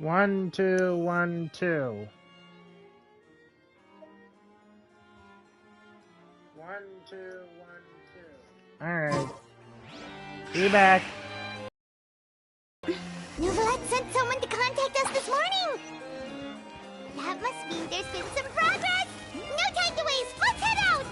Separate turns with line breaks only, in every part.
1, 2, 1, 2. 1, 2, 1, 2. Alright. Be back.
Novelette sent someone to contact us this morning! That must mean there's been some progress! No time to waste! Let's head out!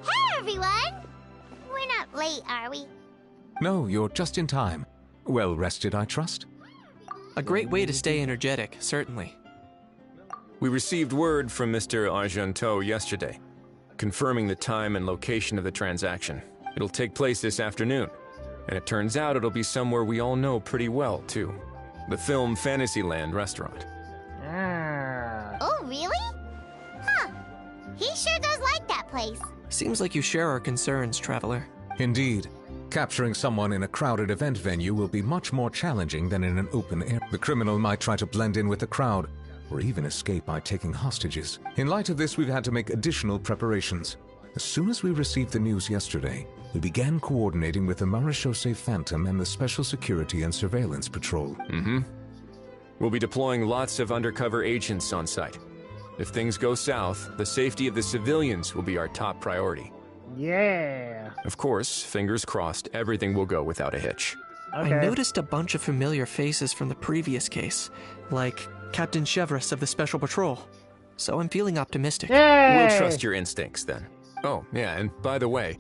Hey, everyone! We're not late, are we?
No, you're just in time. Well rested, I trust?
A great way to stay energetic, certainly.
We received word from Mr. Argenteau yesterday, confirming the time and location of the transaction. It'll take place this afternoon, and it turns out it'll be somewhere we all know pretty well, too. The Film Fantasyland restaurant.
Ah.
Oh, really? Huh. He sure does like that place.
Seems like you share our concerns, Traveler.
Indeed. Capturing someone in a crowded event venue will be much more challenging than in an open air. The criminal might try to blend in with the crowd, or even escape by taking hostages. In light of this, we've had to make additional preparations. As soon as we received the news yesterday, we began coordinating with the Marechaussee Phantom and the Special Security and Surveillance Patrol.
We'll be deploying lots of undercover agents on site. If things go south, the safety of the civilians will be our top priority.
Yeah.
Of course, fingers crossed, everything will go without a hitch.
Okay.
I noticed a bunch of familiar faces from the previous case, like Captain Chevreuse of the Special Patrol. So I'm feeling optimistic.
Yay!
We'll trust your instincts then. Oh, yeah, and by the way,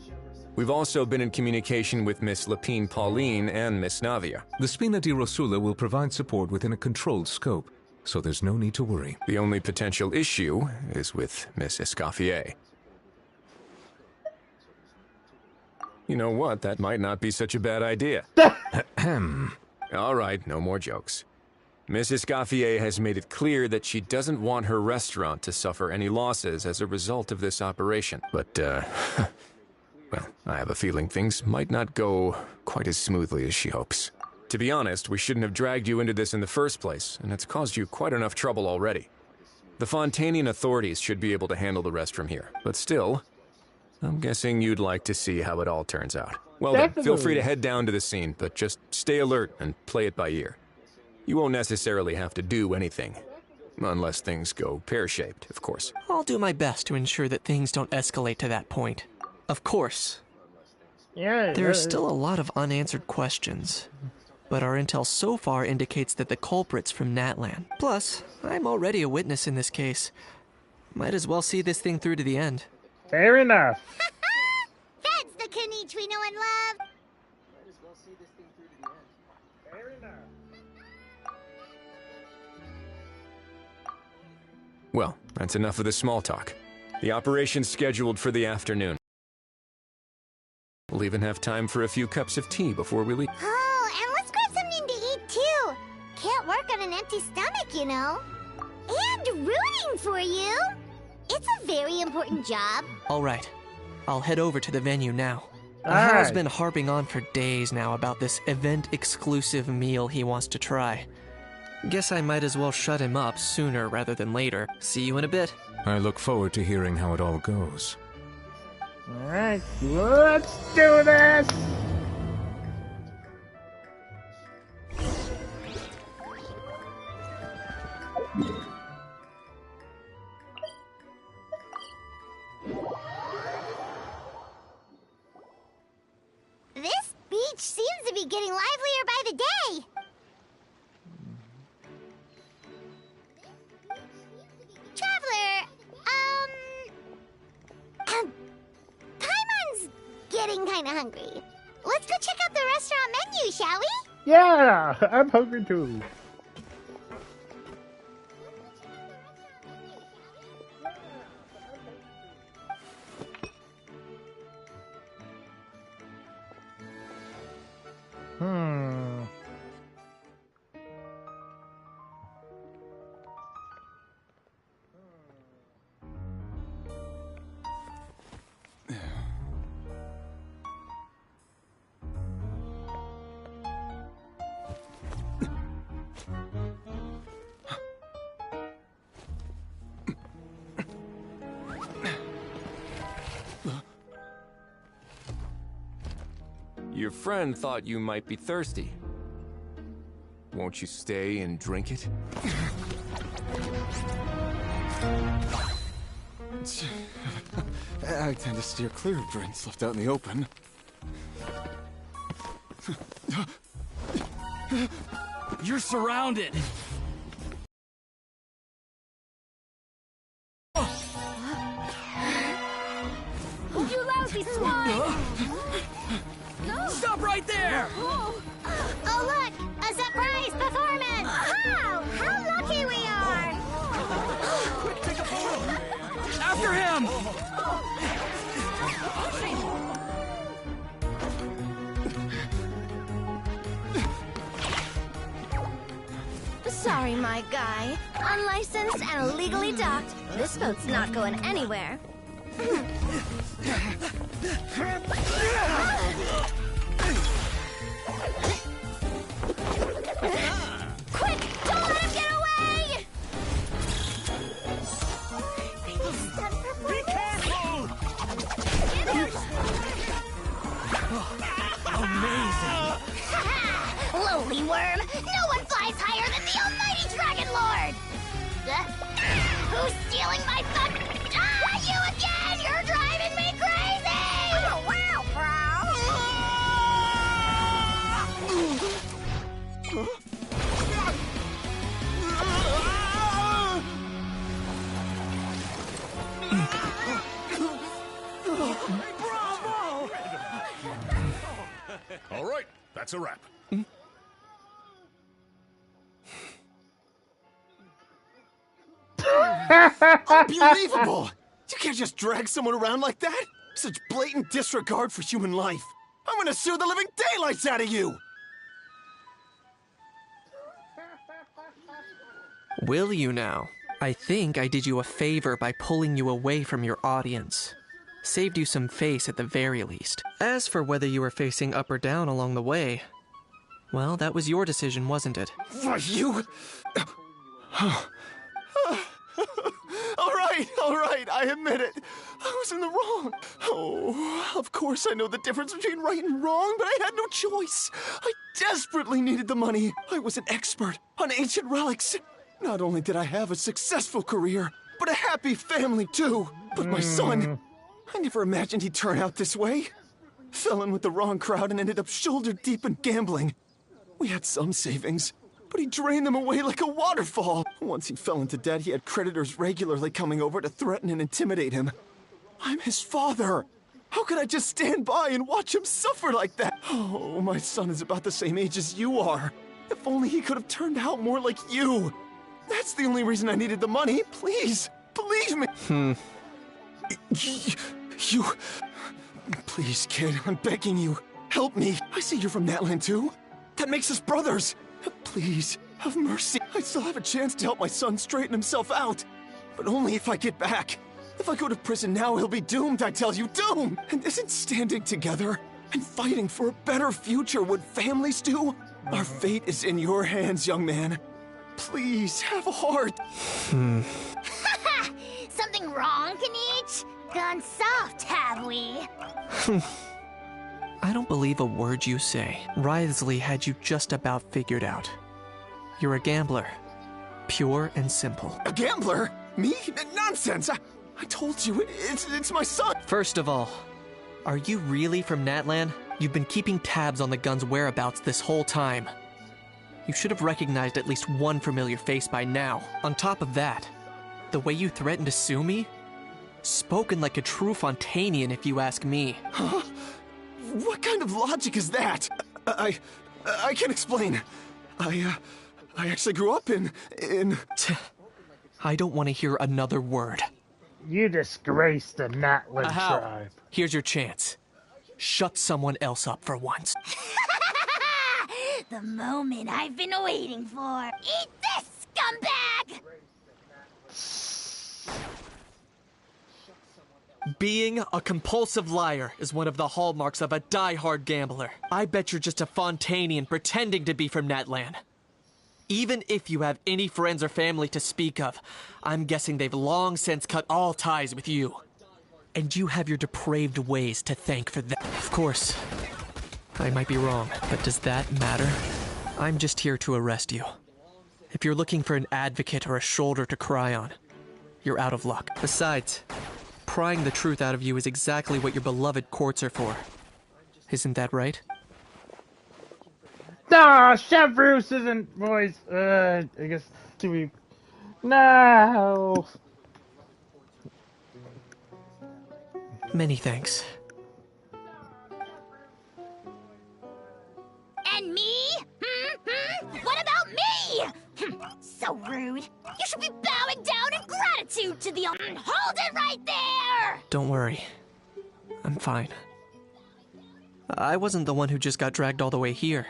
we've also been in communication with Miss Lapine Pauline and Miss Navia.
The Spina di Rosula will provide support within a controlled scope, so there's no need to worry.
The only potential issue is with Miss Escoffier. You know what? That might not be such a bad idea. All right, no more jokes. Miss Escoffier has made it clear that she doesn't want her restaurant to suffer any losses as a result of this operation. But, well, I have a feeling things might not go quite as smoothly as she hopes. To be honest, we shouldn't have dragged you into this in the first place, and it's caused you quite enough trouble already. The Fontanian authorities should be able to handle the rest from here, but still, I'm guessing you'd like to see how it all turns out. Well then, feel free to head down to the scene, but just stay alert and play it by ear. You won't necessarily have to do anything, unless things go pear-shaped, of course.
I'll do my best to ensure that things don't escalate to that point. Of course.
Yeah.
There are still a lot of unanswered questions, but our intel so far indicates that the culprit's from Natlan. Plus, I'm already a witness in this case. Might as well see this thing through to the end.
Fair enough.
That's the Knight we know and love!
Fair enough.
Well, that's enough of the small talk. The operation's scheduled for the afternoon. We'll even have time for a few cups of tea before we leave.
Oh, and let's grab something to eat too! Can't work on an empty stomach, you know. And rooting for you! It's a very important job.
All right, I'll head over to the venue now.
All
Hal's
right.
been harping on for days now about this event-exclusive meal he wants to try. Guess I might as well shut him up sooner rather than later. See you in a bit.
I look forward to hearing how it all goes.
Alright, let's do this!
This beach seems to be getting livelier by the day. Traveler, Paimon's getting kinda hungry. Let's go check out the restaurant menu, shall we?
Yeah, I'm hungry too. Hmm.
Your friend thought you might be thirsty. Won't you stay and drink it?
I tend to steer clear of drinks left out in the open.
You're surrounded!
You lousy swine!
Stop right there!
Oh, look! A surprise performance! Wow! How lucky we are!
Quick, take a photo! After him!
Sorry, my guy. Unlicensed and illegally docked. This boat's not going anywhere. Quick! Don't let him get away!
Be careful! Amazing!
Lowly worm! No one flies higher than the almighty Dragon Lord! Who's stealing my fun? Ah, you again! You're driving me crazy! Oh, wow,
Bravo!
All right, that's a wrap.
Unbelievable! You can't just drag someone around like that! Such blatant disregard for human life! I'm gonna sue the living daylights out of you!
Will you now? I think I did you a favor by pulling you away from your audience. Saved you some face at the very least. As for whether you were facing up or down along the way, well, that was your decision, wasn't it?
For you? All right, I admit it. I was in the wrong. Oh, of course I know the difference between right and wrong, but I had no choice. I desperately needed the money. I was an expert on ancient relics. Not only did I have a successful career, but a happy family too. But my son, I never imagined he'd turn out this way. Fell in with the wrong crowd and ended up shoulder deep in gambling. We had some savings, but he drained them away like a waterfall. Once he fell into debt, he had creditors regularly coming over to threaten and intimidate him. I'm his father. How could I just stand by and watch him suffer like that? Oh, my son is about the same age as you are. If only he could have turned out more like you. That's the only reason I needed the money. Please, believe me. You... Please, kid, I'm begging you. Help me. I see you're from Natland too. That makes us brothers. Please, have mercy. I still have a chance to help my son straighten himself out. But only if I get back. If I go to prison now, he'll be doomed, I tell you, doomed! And isn't standing together and fighting for a better future what families do? Our fate is in your hands, young man. Please, have a heart.
Something wrong, Kanich? Gone soft, have we?
I don't believe a word you say. Wriothesley had you just about figured out. You're a gambler. Pure and simple.
A gambler? Me? Nonsense! I told you, it's my son!
First of all, are you really from Natland? You've been keeping tabs on the gun's whereabouts this whole time. You should have recognized at least one familiar face by now. On top of that, the way you threatened to sue me? Spoken like a true Fontanian, if you ask me.
Huh? What kind of logic is that? I can't explain. I actually grew up in...
I don't want to hear another word.
You disgraced the Natland
Ahau.
tribe.
Here's your chance. Shut someone else up for once.
The moment I've been waiting for. Eat this, scumbag!
Being a compulsive liar is one of the hallmarks of a die-hard gambler. I bet you're just a Fontanian pretending to be from Natland. Even if you have any friends or family to speak of, I'm guessing they've long since cut all ties with you. And you have your depraved ways to thank for that. Of course, I might be wrong, but does that matter? I'm just here to arrest you. If you're looking for an advocate or a shoulder to cry on, you're out of luck. Besides, prying the truth out of you is exactly what your beloved courts are for. Isn't that right?
No, Chef Bruce isn't voice. I guess to be. No.
Many thanks.
And me? What about me? So rude. You should be bowing down in gratitude to the... Hold it right there!
Don't worry. I'm fine. I wasn't the one who just got dragged all the way here.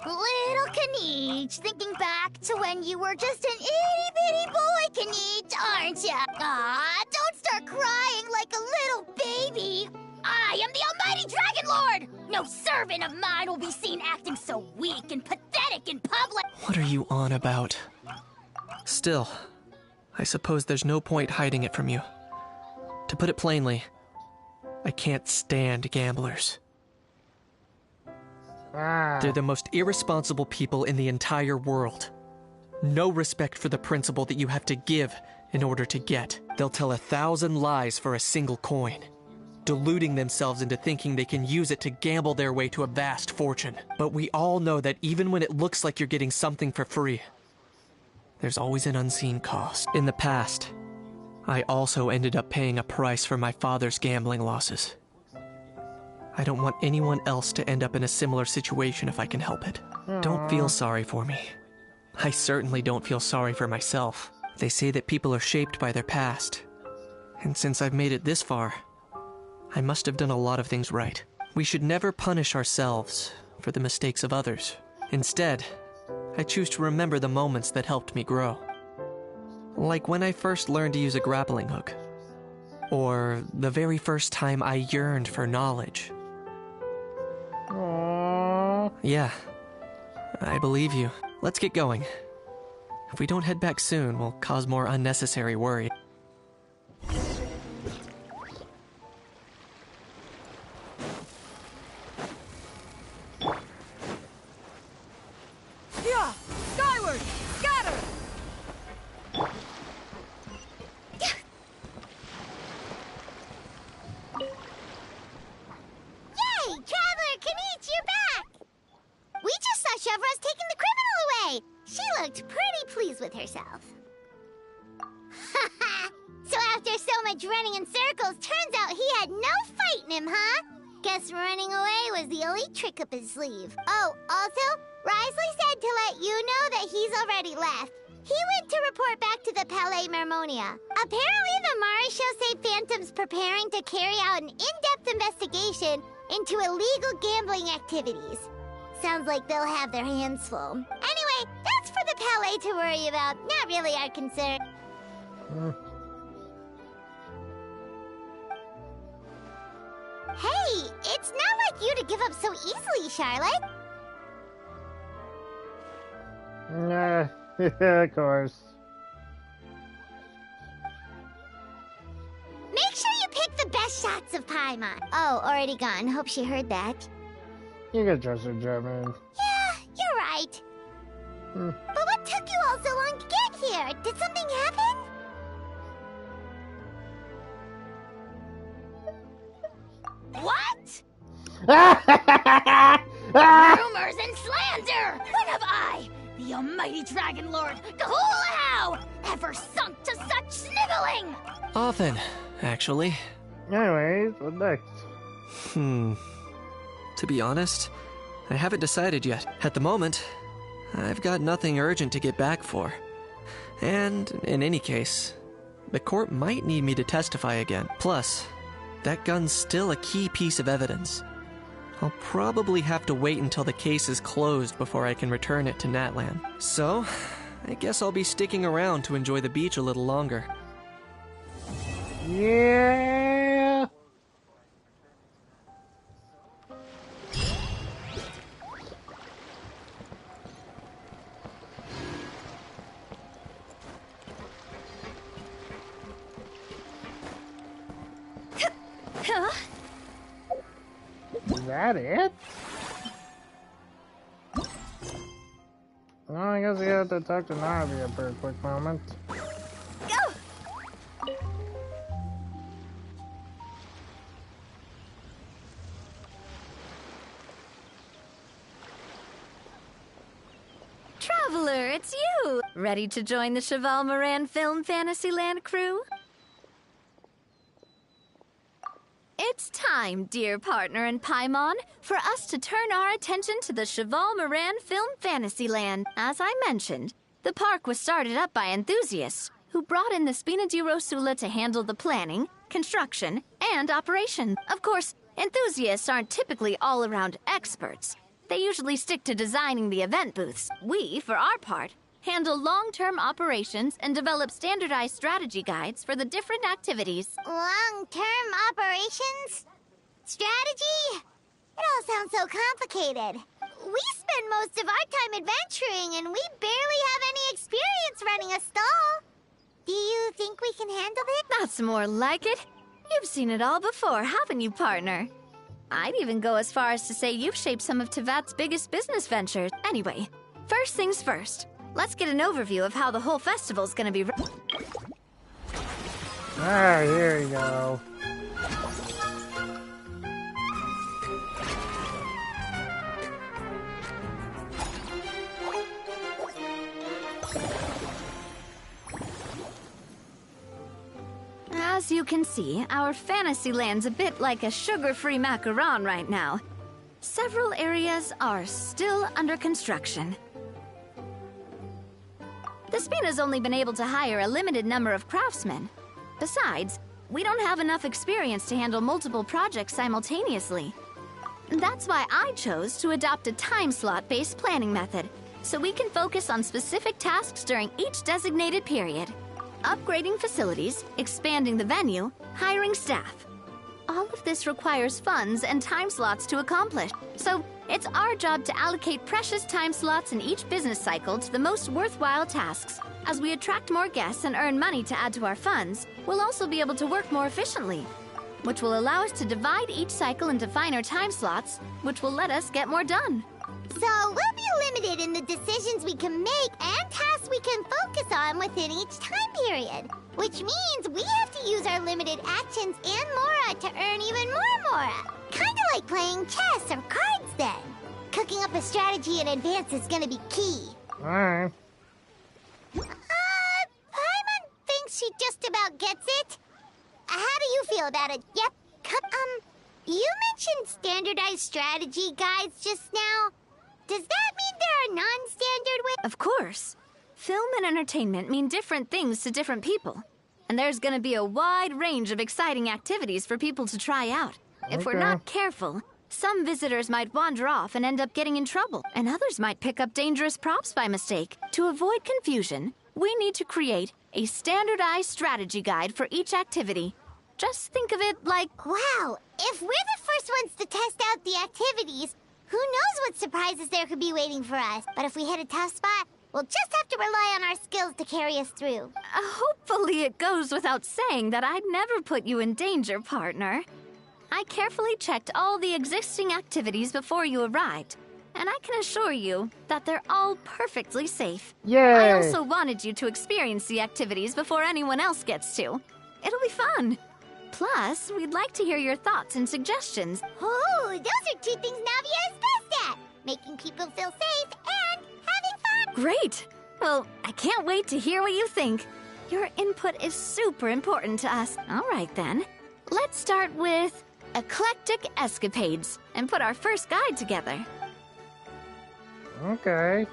Little Kaniche, thinking back to when you were just an itty-bitty boy, Kaniche, aren't ya? Aw, don't start crying like a little baby. I am the Almighty Dragon Lord! No servant of mine will be seen acting so weak and pathetic in public!
What are you on about? Still, I suppose there's no point hiding it from you. To put it plainly, I can't stand gamblers. They're the most irresponsible people in the entire world. No respect for the principle that you have to give in order to get. They'll tell 1,000 lies for a single coin, deluding themselves into thinking they can use it to gamble their way to a vast fortune. But we all know that even when it looks like you're getting something for free, there's always an unseen cost. In the past, I also ended up paying a price for my father's gambling losses. I don't want anyone else to end up in a similar situation if I can help it. Don't feel sorry for me. I certainly don't feel sorry for myself. They say that people are shaped by their past. And since I've made it this far, I must have done a lot of things right. We should never punish ourselves for the mistakes of others. Instead, I choose to remember the moments that helped me grow. Like when I first learned to use a grappling hook. Or the very first time I yearned for knowledge.
Aww.
Yeah, I believe you. Let's get going. If we don't head back soon, we'll cause more unnecessary worry.
Yeah! Skyward! Scatter!
Yay! Traveler Kaniche, you're back! We just saw Chevro's taking the criminal away. She looked pretty pleased with herself. So after so much running in circles, turns out he had no fight in him, huh? Guess running away was the elite trick up his sleeve. Oh, also, Risley said to let you know that he's already left. He went to report back to the Palais Mermonia. Apparently, the Mari show say Phantom's preparing to carry out an in-depth investigation into illegal gambling activities. Sounds like they'll have their hands full. Anyway, that's for the Palais to worry about, not really our concern. Hey, it's not like you to give up so easily, Charlotte.
Of course.
Make sure you pick the best shots of Paimon. Oh, already gone. Hope she heard that.
You can trust her, German.
Yeah, you're right. But what took you all so long to get here? Did something happen? What? Rumors and slander! When have I, the almighty Dragon Lord, Kahulahau, ever sunk to such sniveling?
Often, actually.
Anyways, what next?
To be honest, I haven't decided yet. At the moment, I've got nothing urgent to get back for. And, in any case, the court might need me to testify again. Plus, that gun's still a key piece of evidence. I'll probably have to wait until the case is closed before I can return it to Natlan. So, I guess I'll be sticking around to enjoy the beach a little longer.
Yeah.
Huh?
that it? Well, I guess we have to talk to Narvia for a quick moment.
Go! Traveler, it's you! Ready to join the Cheval Moran Film Fantasyland crew? It's time, dear partner in Paimon, for us to turn our attention to the Cheval Moran Film Fantasyland. As I mentioned, the park was started up by enthusiasts who brought in the Spina di Rosula to handle the planning, construction, and operation. Of course, enthusiasts aren't typically all-around experts. They usually stick to designing the event booths. We, for our part, handle long-term operations and develop standardized strategy guides for the different activities.
Long-term operations? Strategy? It all sounds so complicated. We spend most of our time adventuring, and we barely have any experience running a stall. Do you think we can handle it?
That's more like it. You've seen it all before, haven't you, partner? I'd even go as far as to say you've shaped some of Tevat's biggest business ventures. Anyway, first things first. Let's get an overview of how the whole festival's gonna be.
Ah, here we go.
As you can see, our Fantasyland's a bit like a sugar-free macaron right now. Several areas are still under construction. The Spina's only been able to hire a limited number of craftsmen. Besides, we don't have enough experience to handle multiple projects simultaneously. That's why I chose to adopt a time slot-based planning method, so we can focus on specific tasks during each designated period. Upgrading facilities, expanding the venue, hiring staff. All of this requires funds and time slots to accomplish. So it's our job to allocate precious time slots in each business cycle to the most worthwhile tasks. As we attract more guests and earn money to add to our funds, we'll also be able to work more efficiently, which will allow us to divide each cycle into finer time slots, which will let us get more done.
So we'll be limited in the decisions we can make and tasks we can focus on within each time period. Which means we have to use our limited actions and Mora to earn even more Mora. Kinda like playing chess or cards then. Cooking up a strategy in advance is gonna be key.
Alright.
Paimon thinks she just about gets it. How do you feel about it? Yep. You mentioned standardized strategy guides just now. Does that mean there are non-standard ways?
Of course. Film and entertainment mean different things to different people. And there's gonna be a wide range of exciting activities for people to try out. If we're not careful, some visitors might wander off and end up getting in trouble, and others might pick up dangerous props by mistake. To avoid confusion, we need to create a standardized strategy guide for each activity. Just think of it like...
Wow, if we're the first ones to test out the activities, who knows what surprises there could be waiting for us. But if we hit a tough spot, we'll just have to rely on our skills to carry us through.
Hopefully it goes without saying that I'd never put you in danger, partner. I carefully checked all the existing activities before you arrived, and I can assure you that they're all perfectly safe.
Yay!
I also wanted you to experience the activities before anyone else gets to. It'll be fun. Plus, we'd like to hear your thoughts and suggestions.
Oh, those are two things Navia is best at. Making people feel safe and having fun.
Great! Well, I can't wait to hear what you think. Your input is super important to us. All right, then. Let's start with eclectic escapades and put our first guide together.
Okay.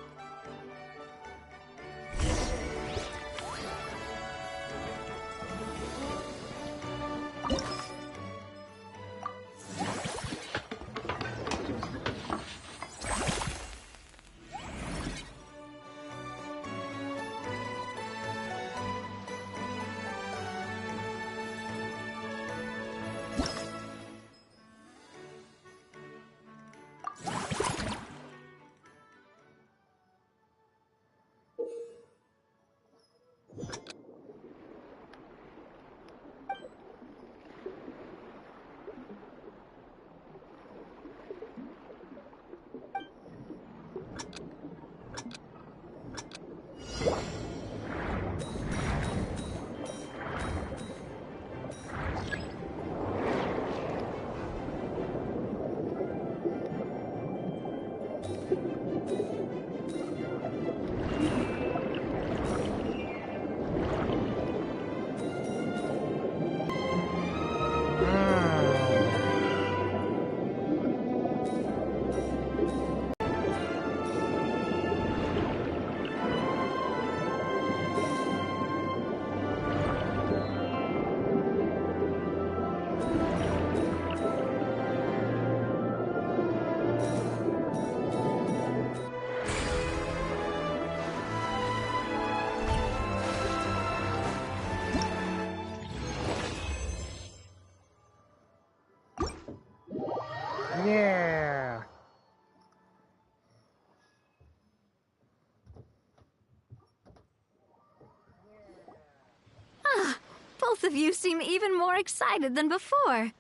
Both of you seem even more excited than before.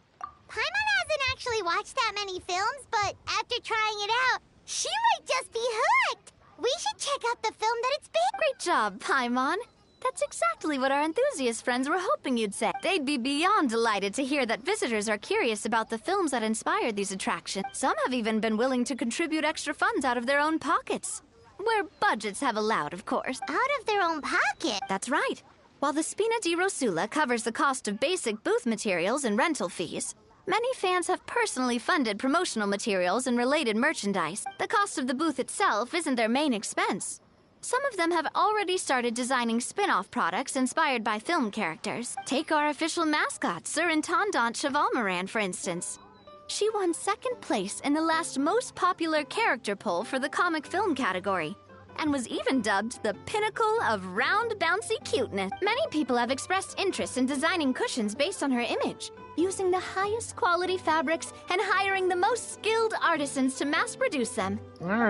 Paimon hasn't actually watched that many films, but after trying it out, she might just be hooked. We should check out the film that it's based.
Great job, Paimon. That's exactly what our enthusiast friends were hoping you'd say. They'd be beyond delighted to hear that visitors are curious about the films that inspired these attractions. Some have even been willing to contribute extra funds out of their own pockets. Where budgets have allowed, of course.
Out of their own pocket?
That's right. While the Spina di Rosula covers the cost of basic booth materials and rental fees, many fans have personally funded promotional materials and related merchandise. The cost of the booth itself isn't their main expense. Some of them have already started designing spin-off products inspired by film characters. Take our official mascot, Surintendant Chevalmoran, for instance. She won second place in the last most popular character poll for the comic film category, and was even dubbed the pinnacle of round, bouncy cuteness. Many people have expressed interest in designing cushions based on her image, using the highest quality fabrics and hiring the most skilled artisans to mass produce them.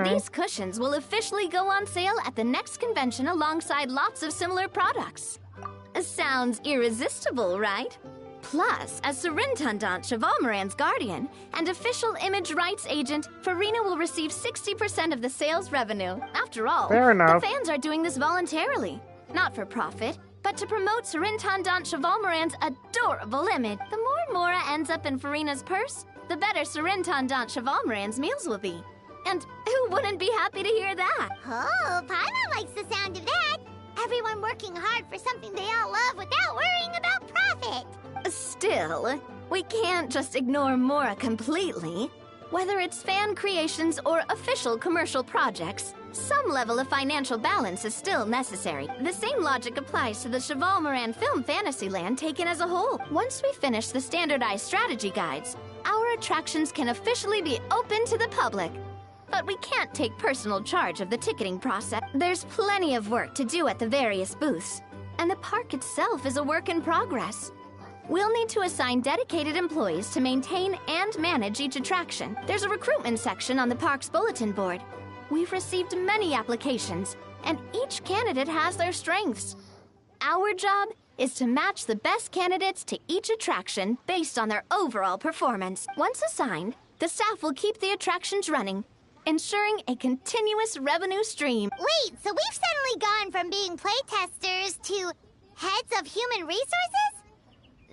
These cushions will officially go on sale at the next convention alongside lots of similar products. Sounds irresistible, right? Plus, as Surintendant Chevalmoran's guardian and official image rights agent, Farina will receive 60% of the sales revenue. After all,
Fair enough.
the fans are doing this voluntarily, not for profit, but to promote Surintendant Chevalmoran's adorable image. The more Mora ends up in Farina's purse, the better Surintendant Chevalmoran's meals will be. And who wouldn't be happy to hear that?
Oh, Paimon likes the sound of that. Everyone working hard for something they all love without worrying about profit.
Still, we can't just ignore Mora completely. Whether it's fan creations or official commercial projects, some level of financial balance is still necessary. The same logic applies to the Chevalmoran Film Fantasyland taken as a whole. Once we finish the standardized strategy guides, our attractions can officially be open to the public. But we can't take personal charge of the ticketing process. There's plenty of work to do at the various booths, and the park itself is a work in progress. We'll need to assign dedicated employees to maintain and manage each attraction. There's a recruitment section on the park's bulletin board. We've received many applications, and each candidate has their strengths. Our job is to match the best candidates to each attraction based on their overall performance. Once assigned, the staff will keep the attractions running, ensuring a continuous revenue stream.
Wait, so we've suddenly gone from being playtesters to heads of human resources?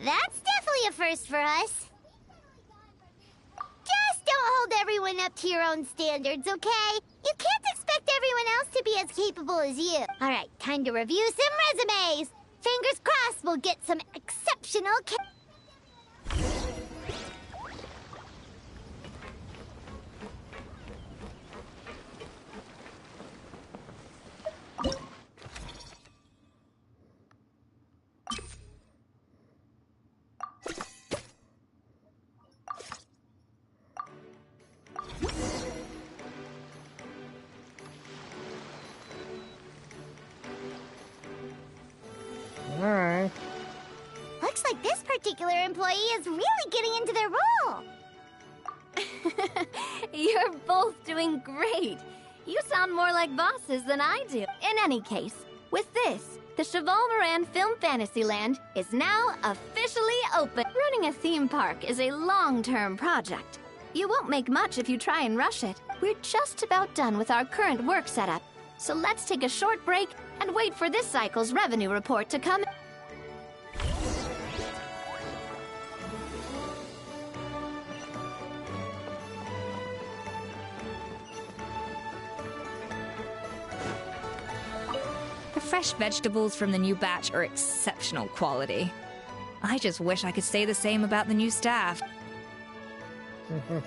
That's definitely a first for us. Just don't hold everyone up to your own standards, okay? You can't expect everyone else to be as capable as you. All right, time to review some resumes. Fingers crossed we'll get some exceptional
Alright.
Looks like this particular employee is really getting into their role.
You're both doing great. You sound more like bosses than I do. In any case, with this, the Chevalmoran Film Fantasyland is now officially open. Running a theme park is a long-term project. You won't make much if you try and rush it. We're just about done with our current work setup, so let's take a short break and wait for this cycle's revenue report to come.
The fresh vegetables from the new batch are exceptional quality. I just wish I could say the same about the new staff.
Okay.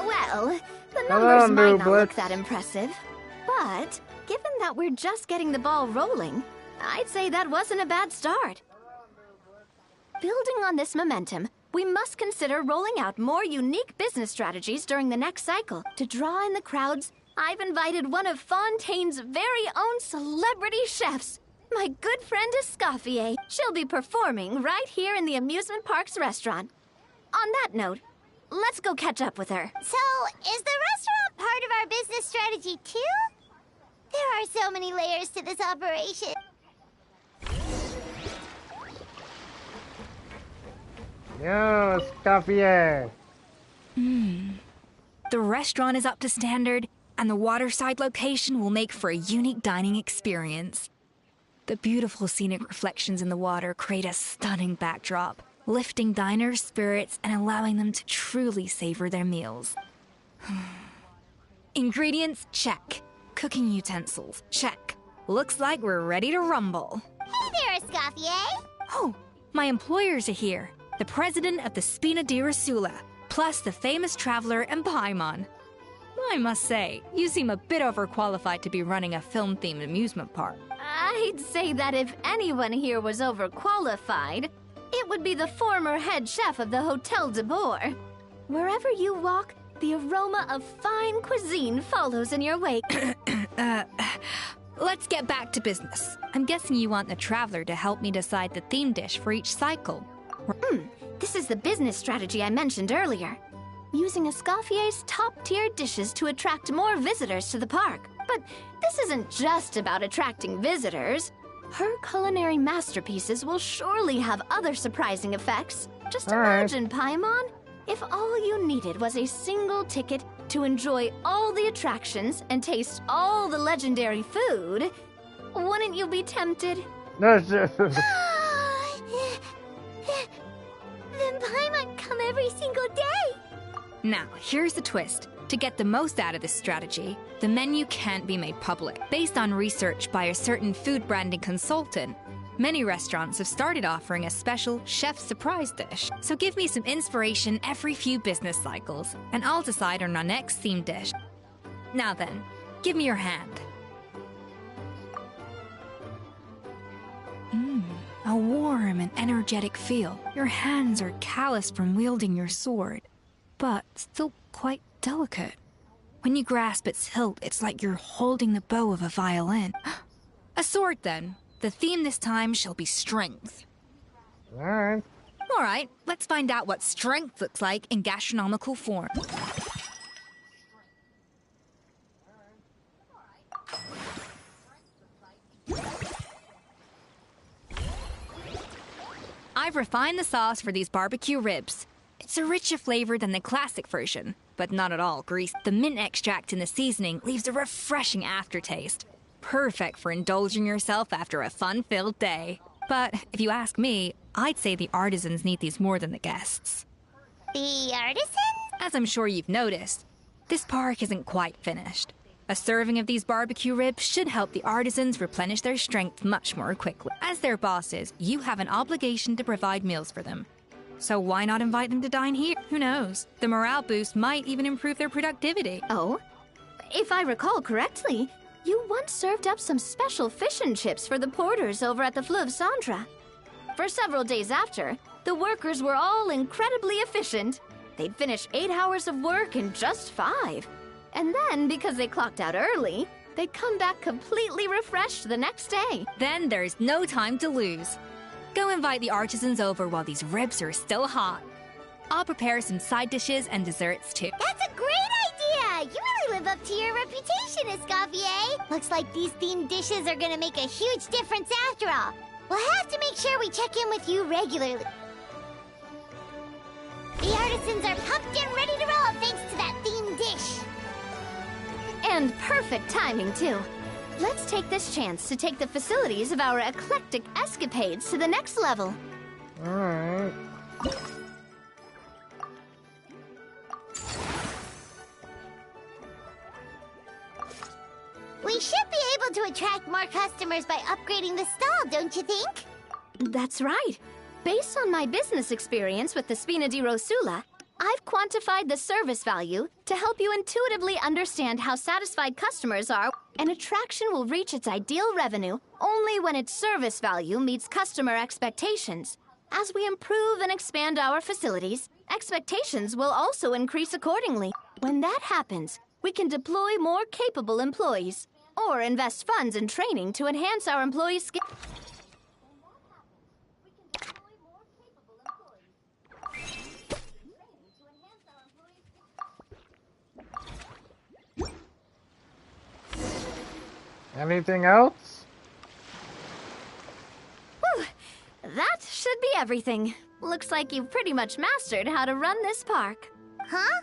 Well, the
Hello,
numbers might not look
Nooblets.
that impressive, but given that we're just getting the ball rolling, I'd say that wasn't a bad start. Building on this momentum, we must consider rolling out more unique business strategies during the next cycle. To draw in the crowds, I've invited one of Fontaine's very own celebrity chefs, My good friend Escoffier. She'll be performing right here in the amusement park's restaurant. On that note, let's go catch up with her.
So, is the restaurant part of our business strategy too? There are so many layers to this operation.
Yo, Scuffier.
The restaurant is up to standard, and the waterside location will make for a unique dining experience. The beautiful scenic reflections in the water create a stunning backdrop, lifting diners' spirits and allowing them to truly savor their meals. Ingredients, check. Cooking utensils, check. Looks like we're ready to rumble.
Hey there, Escoffier.
Oh, my employers are here. The president of the Spina di Rosula, plus the famous traveler and Paimon. I must say, you seem a bit overqualified to be running a film-themed amusement park.
I'd say that if anyone here was overqualified, it would be the former head chef of the Hotel de Boer. Wherever you walk, the aroma of fine cuisine follows in your wake.
Let's get back to business. I'm guessing you want the traveler to help me decide the theme dish for each cycle.
This is the business strategy I mentioned earlier. Using Escoffier's top-tier dishes to attract more visitors to the park. But this isn't just about attracting visitors. Her culinary masterpieces will surely have other surprising effects. Just imagine, Paimon, if all you needed was a single ticket to enjoy all the attractions and taste all the legendary food. Wouldn't you be tempted?
Then Paimon come every single day.
Now, here's the twist. To get the most out of this strategy, the menu can't be made public. Based on research by a certain food branding consultant, many restaurants have started offering a special chef surprise dish. So give me some inspiration every few business cycles, and I'll decide on our next theme dish. Now then, give me your hand. A warm and energetic feel. Your hands are calloused from wielding your sword, but still quite delicate. When you grasp its hilt, it's like you're holding the bow of a violin. A sword, then. The theme this time shall be strength.
Alright.
Alright, let's find out what strength looks like in gastronomical form. I've refined the sauce for these barbecue ribs. It's a richer flavor than the classic version, but not at all greasy. The mint extract in the seasoning leaves a refreshing aftertaste. Perfect for indulging yourself after a fun-filled day. But if you ask me, I'd say the artisans need these more than the guests.
The artisans?
As I'm sure you've noticed, this park isn't quite finished. A serving of these barbecue ribs should help the artisans replenish their strength much more quickly. As their bosses, you have an obligation to provide meals for them. So why not invite them to dine here? Who knows? The morale boost might even improve their productivity.
Oh? If I recall correctly, you once served up some special fish and chips for the porters over at the Fleuve Centre. For several days after, the workers were all incredibly efficient. They'd finish 8 hours of work in just 5. And then, because they clocked out early, they'd come back completely refreshed the next day.
Then there's no time to lose. Go invite the artisans over while these ribs are still hot. I'll prepare some side dishes and desserts too.
That's a great idea! You really live up to your reputation, Escoffier. Looks like these themed dishes are gonna make a huge difference after all. We'll have to make sure we check in with you regularly. The artisans are pumped and ready to roll thanks to that themed dish.
And perfect timing, too. Let's take this chance to take the facilities of our eclectic escapades to the next level.
Alright.
We should be able to attract more customers by upgrading the stall, don't you think?
That's right. Based on my business experience with the Spina di Rosula, I've quantified the service value to help you intuitively understand how satisfied customers are. An attraction will reach its ideal revenue only when its service value meets customer expectations. As we improve and expand our facilities, expectations will also increase accordingly. When that happens, we can deploy more capable employees. or invest funds in training to enhance our employees' skills.
Anything else?
Whew. That should be everything. Looks like you've pretty much mastered how to run this park.
Huh?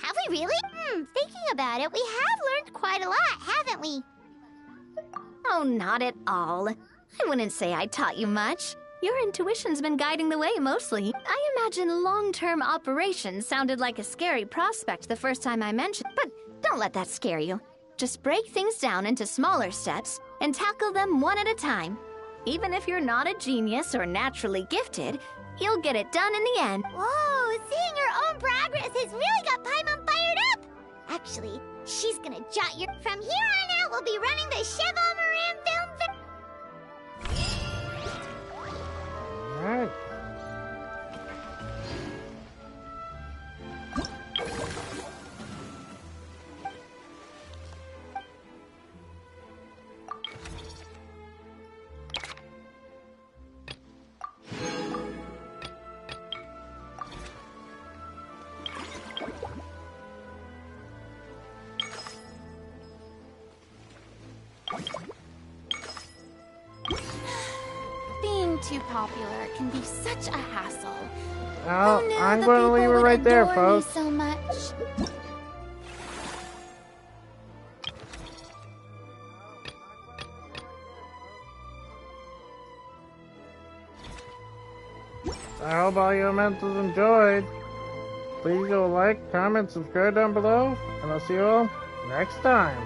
Have we really? Thinking about it, we have learned quite a lot, haven't we?
Oh, not at all. I wouldn't say I taught you much. Your intuition's been guiding the way mostly. I imagine long-term operations sounded like a scary prospect the first time I mentioned, but don't let that scare you. Just break things down into smaller steps and tackle them one at a time. Even if you're not a genius or naturally gifted, you'll get it done in the end.
Whoa, seeing your own progress has really got Paimon fired up! Actually, she's gonna jot your... From here on out, we'll be running the Cheval Moran film...
Alright.
Being too popular can be such a hassle.
Well,
Who knew
I'm
the
going to
people
leave it
would
right there,
adore me
folks.
so much.
I hope all you mentors enjoyed. Please go like, comment, subscribe down below, and I'll see you all next time.